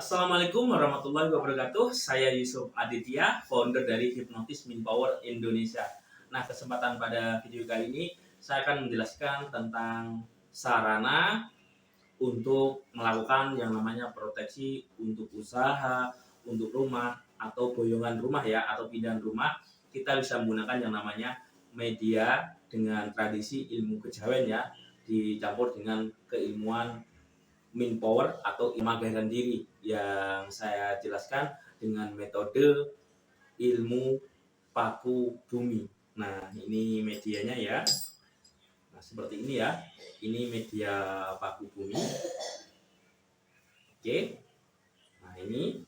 Assalamualaikum warahmatullahi wabarakatuh. Saya Yusuf Aditya, founder dari Hipnotis Minpower Indonesia. Nah, kesempatan pada video kali ini saya akan menjelaskan tentang sarana untuk melakukan yang namanya proteksi untuk usaha, untuk rumah atau boyongan rumah ya, atau pindahan rumah. Kita bisa menggunakan yang namanya media dengan tradisi ilmu kejawen ya, dicampur dengan keilmuan min power atau imagaran diri yang saya jelaskan dengan metode ilmu paku bumi. Nah, ini medianya ya. Nah, seperti ini ya. Ini media paku bumi. Oke. Nah, ini.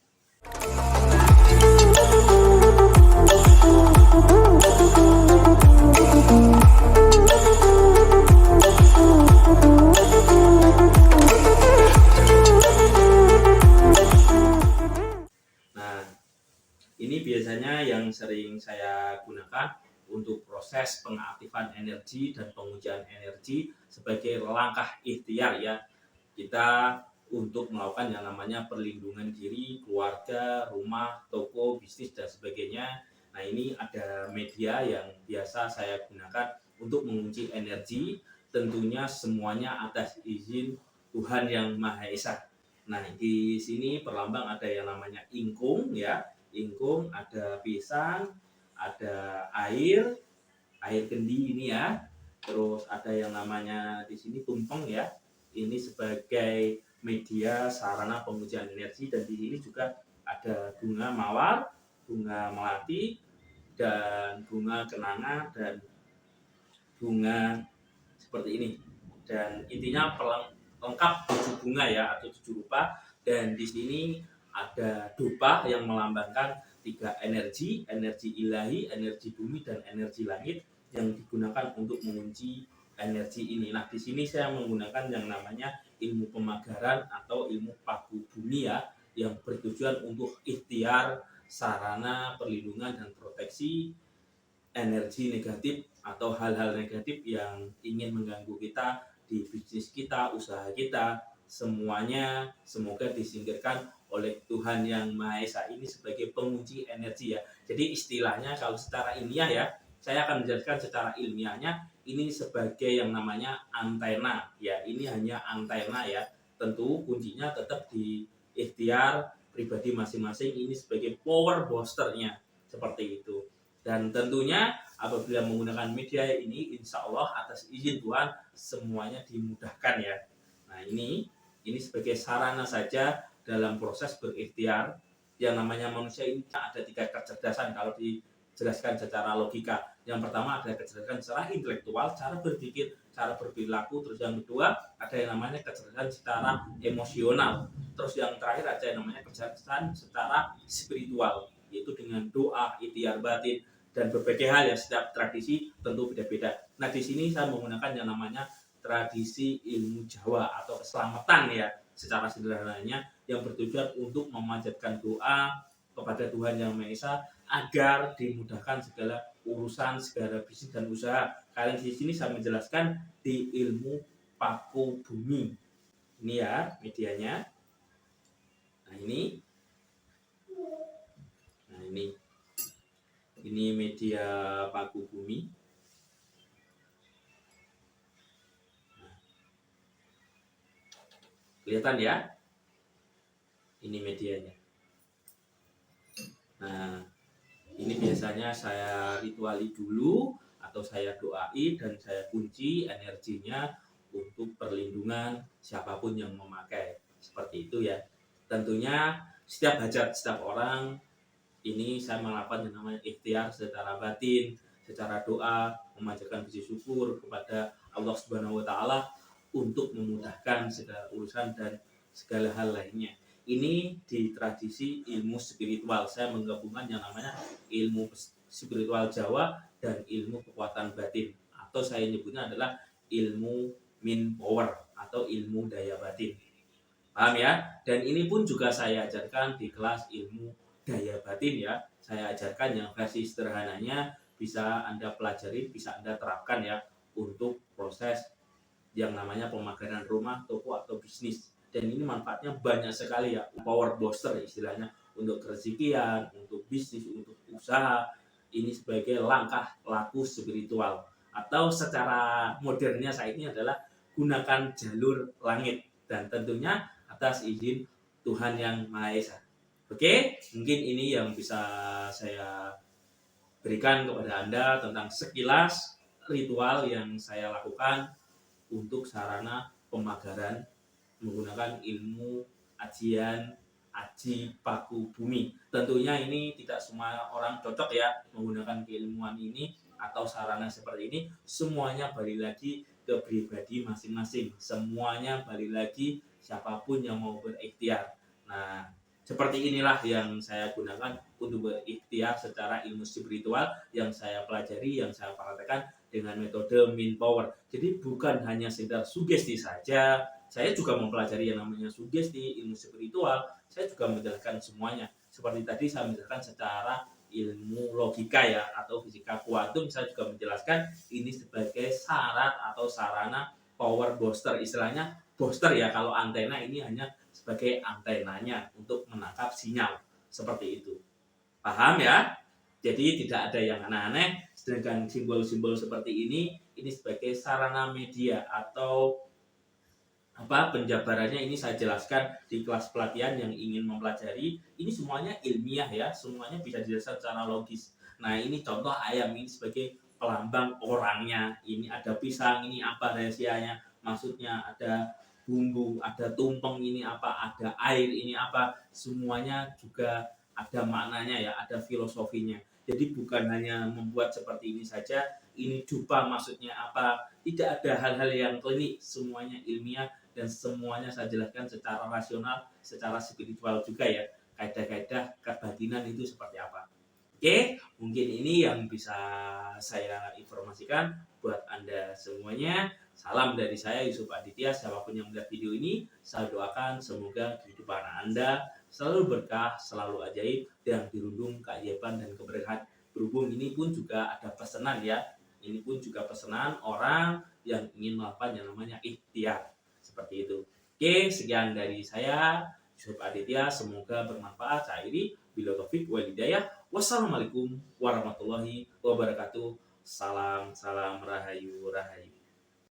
Nah, ini biasanya yang sering saya gunakan untuk proses pengaktifan energi dan pengujian energi sebagai langkah ikhtiar ya. Kita untuk melakukan yang namanya perlindungan diri, keluarga, rumah, toko, bisnis, dan sebagainya. Nah, ini ada media yang biasa saya gunakan untuk mengunci energi, tentunya semuanya atas izin Tuhan Yang Maha Esa. Nah, di sini perlambang ada yang namanya ingkung ya. Ingkung, ada pisang, ada air kendi ini ya. Terus ada yang namanya di sini tumpeng ya. Ini sebagai media sarana pengujian energi, dan di sini juga ada bunga mawar, bunga melati, dan bunga kenanga, dan bunga seperti ini. Dan intinya lengkap 7 bunga ya, atau 7 rupa. Dan di sini ada dupa yang melambangkan 3 energi, energi ilahi, energi bumi, dan energi langit yang digunakan untuk mengunci energi ini. Nah, di sini saya menggunakan yang namanya ilmu pemagaran atau ilmu paku bumi ya, yang bertujuan untuk ikhtiar sarana perlindungan dan proteksi energi negatif atau hal-hal negatif yang ingin mengganggu kita di bisnis kita, usaha kita, semuanya semoga disingkirkan oleh Tuhan Yang Maha Esa. Ini sebagai penguji energi ya. Jadi istilahnya kalau secara ilmiah ya, saya akan menjelaskan secara ilmiahnya, ini sebagai yang namanya antena ya. Ini hanya antena ya. Tentu kuncinya tetap di ikhtiar pribadi masing-masing. Ini sebagai power boosternya seperti itu. Dan tentunya apabila menggunakan media ini, insya Allah atas izin Tuhan semuanya dimudahkan ya. Nah, ini sebagai sarana saja dalam proses berikhtiar. Yang namanya manusia ini ada 3 kecerdasan kalau dijelaskan secara logika. Yang pertama ada kecerdasan secara intelektual, cara berpikir, cara berperilaku. Terus yang kedua ada yang namanya kecerdasan secara emosional. Terus yang terakhir ada yang namanya kecerdasan secara spiritual, yaitu dengan doa, ikhtiar batin, dan berbagai hal ya. Setiap tradisi tentu beda-beda. Nah, di sini saya menggunakan yang namanya tradisi ilmu Jawa atau keselamatan ya, secara sederhananya, yang bertujuan untuk memanjatkan doa kepada Tuhan Yang Maha Esa agar dimudahkan segala urusan, segala bisnis dan usaha. Kalian di sini saya menjelaskan di ilmu paku bumi. Ini ya medianya. Nah, ini. Nah, ini media paku bumi. Kelihatan ya? Ini medianya. Nah, ini biasanya saya rituali dulu atau saya doai dan saya kunci energinya untuk perlindungan siapapun yang memakai. Seperti itu ya. Tentunya setiap hajat setiap orang ini saya melakukan yang namanya ikhtiar secara batin, secara doa, memanjatkan puji syukur kepada Allah Subhanahu wa taala untuk memudahkan segala urusan dan segala hal lainnya. Ini di tradisi ilmu spiritual. Saya menggabungkan yang namanya ilmu spiritual Jawa dan ilmu kekuatan batin, atau saya nyebutnya adalah ilmu min power atau ilmu daya batin. Paham ya? Dan ini pun juga saya ajarkan di kelas ilmu daya batin ya. Saya ajarkan yang versi sederhananya, bisa Anda pelajari, bisa Anda terapkan ya untuk proses yang namanya pemagaran rumah, toko, atau bisnis. dan ini manfaatnya banyak sekali ya, power booster istilahnya, untuk kerezekian, untuk bisnis, untuk usaha. Ini sebagai langkah laku spiritual, atau secara modernnya saat ini adalah gunakan jalur langit, dan tentunya atas izin Tuhan Yang Maha Esa. Oke, mungkin ini yang bisa saya berikan kepada Anda tentang sekilas ritual yang saya lakukan untuk sarana pemagaran menggunakan ilmu ajian aji paku bumi. Tentunya ini tidak semua orang cocok ya menggunakan keilmuan ini atau sarana seperti ini. Semuanya balik lagi ke pribadi masing-masing. Semuanya balik lagi siapapun yang mau berikhtiar. Nah, seperti inilah yang saya gunakan untuk berikhtiar secara ilmu spiritual yang saya pelajari, yang saya praktekkan dengan metode Min Power. Jadi bukan hanya sekedar sugesti saja, saya juga mempelajari yang namanya sugesti, ilmu spiritual, saya juga menjelaskan semuanya. Seperti tadi saya menjelaskan secara ilmu logika ya, atau fisika kuantum, saya juga menjelaskan ini sebagai syarat atau sarana power booster. Istilahnya booster ya, kalau antena ini hanya sebagai antenanya untuk menangkap sinyal. Seperti itu. Paham ya? Jadi tidak ada yang aneh-aneh, sedangkan simbol-simbol seperti ini sebagai sarana media atau penjabarannya ini saya jelaskan di kelas pelatihan yang ingin mempelajari. Ini semuanya ilmiah ya, semuanya bisa dijelaskan secara logis. Nah, ini contoh ayam ini sebagai pelambang orangnya. Ini ada pisang, ini apa rahasianya? Maksudnya ada bumbu, ada tumpeng, ini apa? Ada air, ini apa? Semuanya juga ada maknanya ya, ada filosofinya. Jadi bukan hanya membuat seperti ini saja, ini dupa maksudnya apa? Tidak ada hal-hal yang klinik, semuanya ilmiah dan semuanya saya jelaskan secara rasional, secara spiritual juga ya. Kaidah-kaidah kebatinan itu seperti apa. Oke, mungkin ini yang bisa saya informasikan buat Anda semuanya. Salam dari saya Yusuf Aditya. Siapapun yang melihat video ini, saya doakan semoga kehidupan Anda selalu berkah, selalu ajaib, dan dirundung keajaiban dan keberkahan. Berhubung ini pun juga ada pesanan ya. Ini pun juga pesanan orang yang ingin melakukan yang namanya ikhtiar. Seperti itu. Oke, sekian dari saya Yusuf Aditya. Semoga bermanfaat. Saya Iri. Bila taufik wal hidayah. Wassalamualaikum warahmatullahi wabarakatuh. Salam, salam rahayu, rahayu.